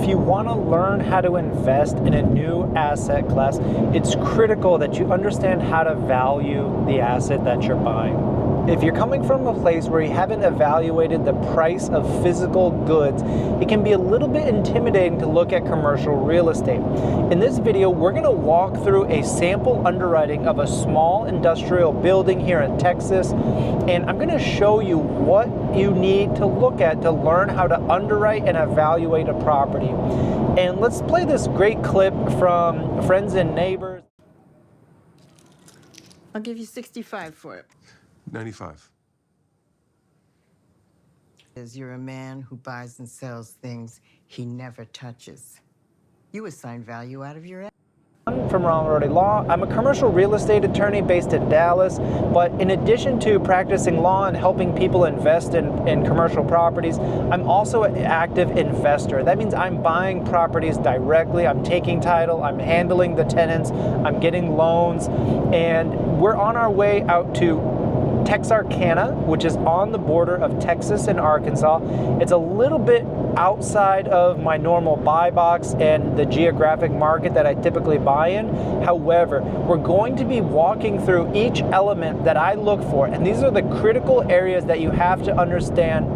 if you want to learn how to invest in a new asset class, it's critical that you understand how to value the asset that you're buying. If you're coming from a place where you haven't evaluated the price of physical goods, it can be a little bit intimidating to look at commercial real estate. In this video, we're going to walk through a sample underwriting of a small industrial building here in Texas, and I'm going to show you what you need to look at to learn how to underwrite and evaluate a property. And let's play this great clip from Friends and Neighbors. I'll give you 65 for it. 95. You're a man who buys and sells things he never touches. You assign value out of your... I'm from Ronald, Rohde Law. I'm a commercial real estate attorney based in Dallas, but in addition to practicing law and helping people invest in commercial properties, I'm also an active investor. That means I'm buying properties directly, I'm taking title, I'm handling the tenants, I'm getting loans, and we're on our way out to Texarkana, which is on the border of Texas and Arkansas. It's a little bit outside of my normal buy box and the geographic market that I typically buy in. However, we're going to be walking through each element that I look for, and these are the critical areas that you have to understand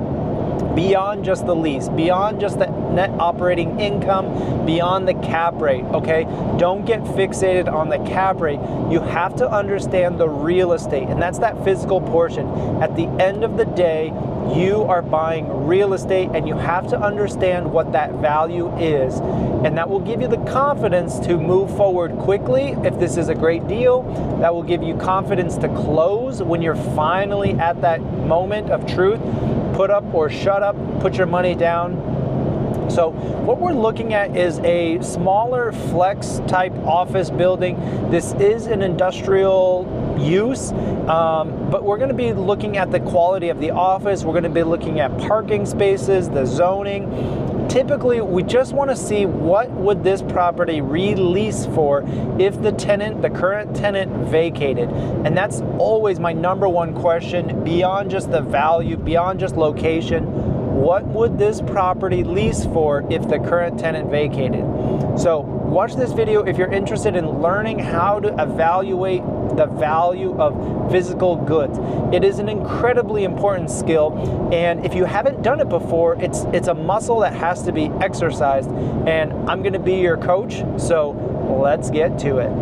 beyond just the lease, beyond just the net operating income, beyond the cap rate, okay? Don't get fixated on the cap rate. You have to understand the real estate, and that's that physical portion. At the end of the day, you are buying real estate, and you have to understand what that value is, and that will give you the confidence to move forward quickly if this is a great deal. That will give you confidence to close when you're finally at that moment of truth. Put up or shut up, put your money down. So what we're looking at is a smaller flex type office building. This is an industrial use, but we're going to be looking at the quality of the office. We're going to be looking at parking spaces, the zoning. Typically, we just want to see what would this property release for if the current tenant vacated. And that's always my number one question, beyond just the value, beyond just location. What would this property lease for if the current tenant vacated? So watch this video if you're interested in learning how to evaluate the value of physical goods. It is an incredibly important skill, and if you haven't done it before, it's a muscle that has to be exercised, and I'm going to be your coach, so let's get to it.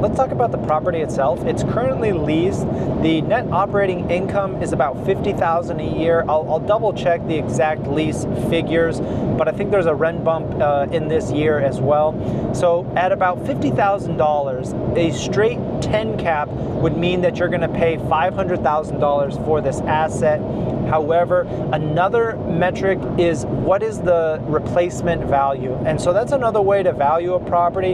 Let's talk about the property itself. It's currently leased. The net operating income is about $50,000 a year. I'll double check the exact lease figures, but I think there's a rent bump in this year as well. So at about $50,000, a straight 10 cap would mean that you're going to pay $500,000 for this asset. However, another metric is what is the replacement value. And so that's another way to value a property,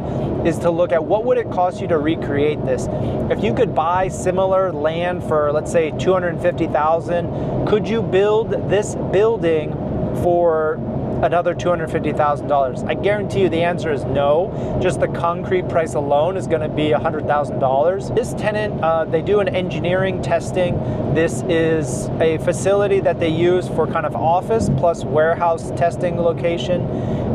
is to look at what would it cost you to recreate this. If you could buy similar land for, let's say, $250,000, could you build this building for another $250,000? I guarantee you the answer is no. Just the concrete price alone is going to be $100,000. This tenant, they do an engineering testing. This is a facility that they use for kind of office plus warehouse testing location.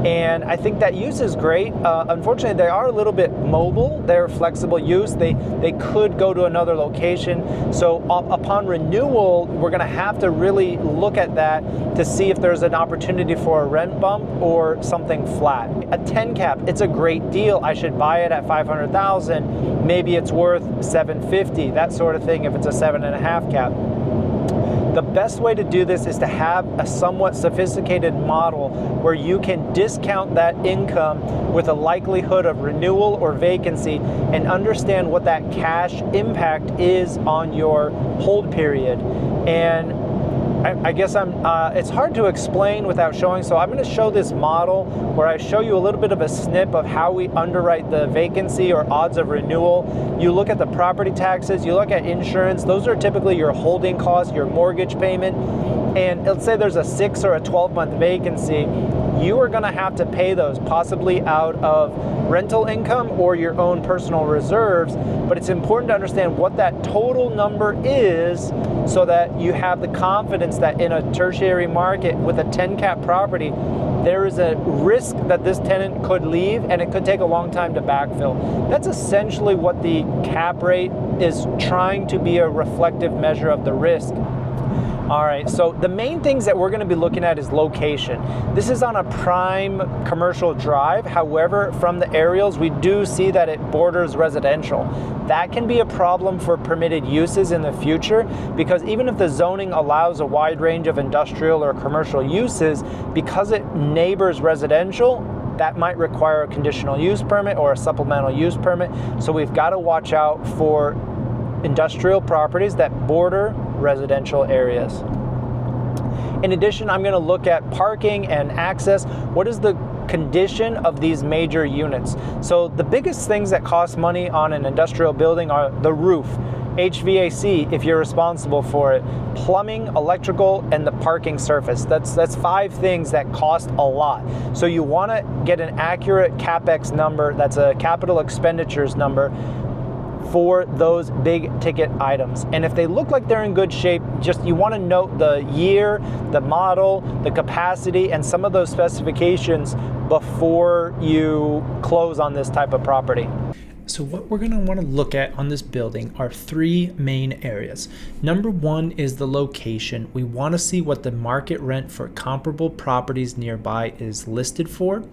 And I think that use is great. Unfortunately, they are a little bit mobile. They're flexible use. They could go to another location. So upon renewal, we're going to have to really look at that to see if there's an opportunity for a rent bump or something flat. A 10 cap, it's a great deal. I should buy it at $500,000. Maybe it's worth $750,000, that sort of thing if it's a 7.5 cap. The best way to do this is to have a somewhat sophisticated model where you can discount that income with a likelihood of renewal or vacancy and understand what that cash impact is on your hold period. And I guess it's hard to explain without showing, so I'm going to show this model where I show you a little bit of a snip of how we underwrite the vacancy or odds of renewal. You look at the property taxes, you look at insurance, those are typically your holding costs, your mortgage payment, and let's say there's a 6 or a 12-month vacancy, you are going to have to pay those possibly out of rental income or your own personal reserves, but it's important to understand what that total number is so that you have the confidence that in a tertiary market with a 10 cap property, there is a risk that this tenant could leave and it could take a long time to backfill. That's essentially what the cap rate is trying to be, a reflective measure of the risk. All right, so the main things that we're going to be looking at is location. This is on a prime commercial drive. However, from the aerials, we do see that it borders residential. That can be a problem for permitted uses in the future, because even if the zoning allows a wide range of industrial or commercial uses, because it neighbors residential, that might require a conditional use permit or a supplemental use permit. So we've got to watch out for industrial properties that border residential areas. In addition, I'm going to look at parking and access. What is the condition of these major units? So the biggest things that cost money on an industrial building are the roof, HVAC if you're responsible for it, plumbing, electrical, and the parking surface. That's 5 things that cost a lot. So you want to get an accurate CapEx number, that's a capital expenditures number, for those big ticket items. And if they look like they're in good shape, just you want to note the year, the model, the capacity, and some of those specifications before you close on this type of property. So what we're going to want to look at on this building are 3 main areas. Number 1 is the location. We want to see what the market rent for comparable properties nearby is listed for.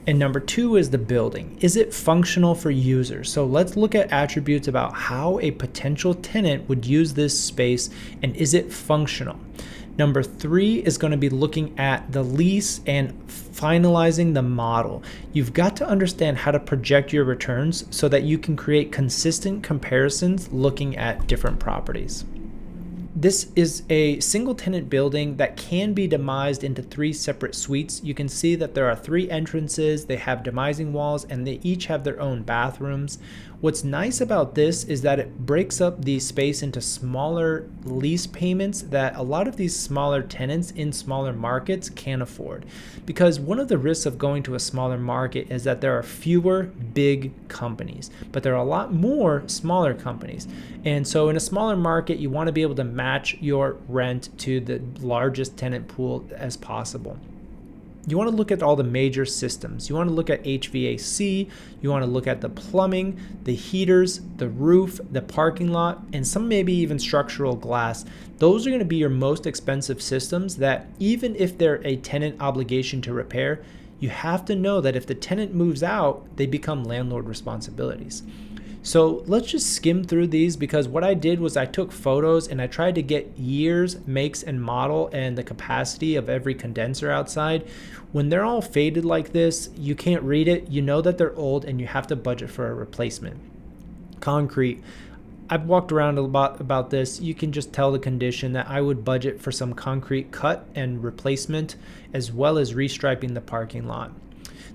And number 2 is the building. Is it functional for users? So let's look at attributes about how a potential tenant would use this space, and is it functional? Number 3 is going to be looking at the lease and finalizing the model. You've got to understand how to project your returns so that you can create consistent comparisons looking at different properties. This is a single tenant building that can be demised into 3 separate suites. You can see that there are 3 entrances, they have demising walls, and they each have their own bathrooms. What's nice about this is that it breaks up the space into smaller lease payments that a lot of these smaller tenants in smaller markets can't afford. Because one of the risks of going to a smaller market is that there are fewer big companies, but there are a lot more smaller companies. And so in a smaller market, you want to be able to match your rent to the largest tenant pool as possible. You want to look at all the major systems. You want to look at HVAC, you want to look at the plumbing, the heaters, the roof, the parking lot, and some maybe even structural glass. Those are going to be your most expensive systems that even if they're a tenant obligation to repair, you have to know that if the tenant moves out, they become landlord responsibilities. So let's just skim through these, because what I did was I took photos and I tried to get years, makes, and model and the capacity of every condenser outside. When they're all faded like this, you can't read it. You know that they're old and you have to budget for a replacement. Concrete. I've walked around a lot about this. You can just tell the condition that I would budget for some concrete cut and replacement, as well as restriping the parking lot.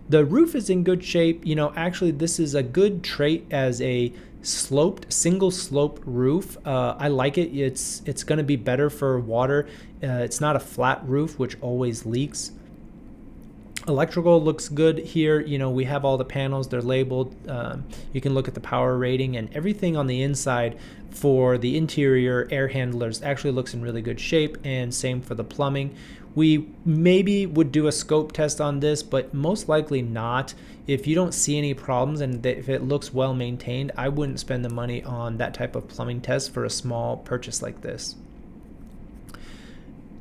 The roof is in good shape. You know, actually this is a good trait as a sloped, single slope roof. I like it. It's going to be better for water. It's not a flat roof, which always leaks. Electrical looks good here. You know, we have all the panels, they're labeled. You can look at the power rating, and everything on the inside for the interior air handlers actually looks in really good shape, and same for the plumbing. We maybe would do a scope test on this, but most likely not. If you don't see any problems and if it looks well maintained, I wouldn't spend the money on that type of plumbing test for a small purchase like this.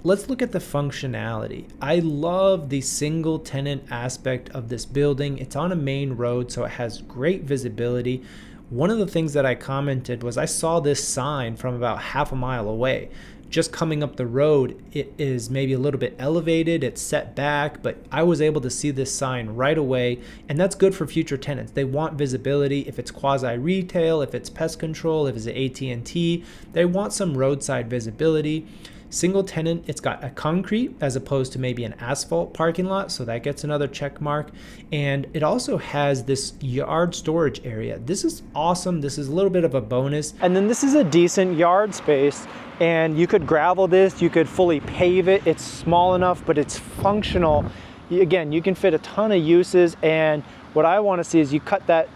Let's look at the functionality. I love the single tenant aspect of this building. It's on a main road, so it has great visibility. One of the things that I commented was I saw this sign from about half a mile away. Just coming up the road, it is maybe a little bit elevated, it's set back, but I was able to see this sign right away, and that's good for future tenants. They want visibility. If it's quasi-retail, if it's pest control, if it's an AT&T, they want some roadside visibility. Single tenant, it's got a concrete as opposed to maybe an asphalt parking lot, so that gets another check mark. And it also has this yard storage area. This is awesome. This is a little bit of a bonus. And then this is a decent yard space, and you could gravel this, you could fully pave it. It's small enough, but it's functional. Again, you can fit a ton of uses, and what I want to see is you cut that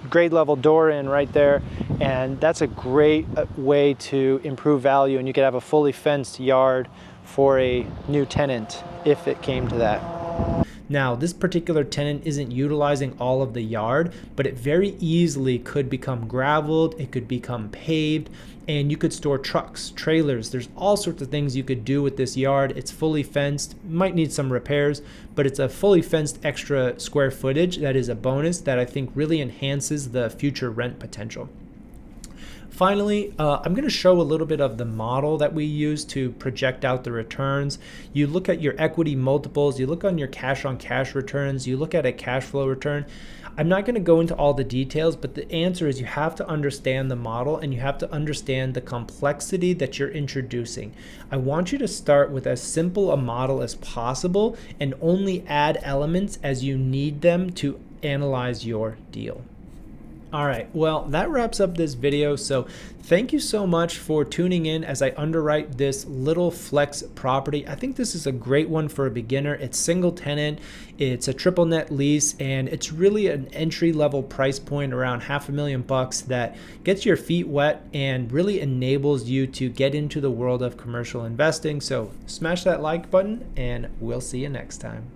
grade level door in right there, and that's a great way to improve value, and you could have a fully fenced yard for a new tenant if it came to that. Now, this particular tenant isn't utilizing all of the yard, but it very easily could become graveled, it could become paved, and you could store trucks, trailers. There's all sorts of things you could do with this yard. It's fully fenced, might need some repairs, but it's a fully fenced extra square footage that is a bonus that I think really enhances the future rent potential. Finally, I'm going to show a little bit of the model that we use to project out the returns. You look at your equity multiples, you look on your cash on cash returns, you look at a cash flow return. I'm not going to go into all the details, but the answer is you have to understand the model and you have to understand the complexity that you're introducing. I want you to start with as simple a model as possible and only add elements as you need them to analyze your deal. All right, well, that wraps up this video. So thank you so much for tuning in as I underwrite this little flex property. I think this is a great one for a beginner. It's single tenant, it's a triple net lease, and it's really an entry level price point around $500,000 that gets your feet wet and really enables you to get into the world of commercial investing. So smash that like button and we'll see you next time.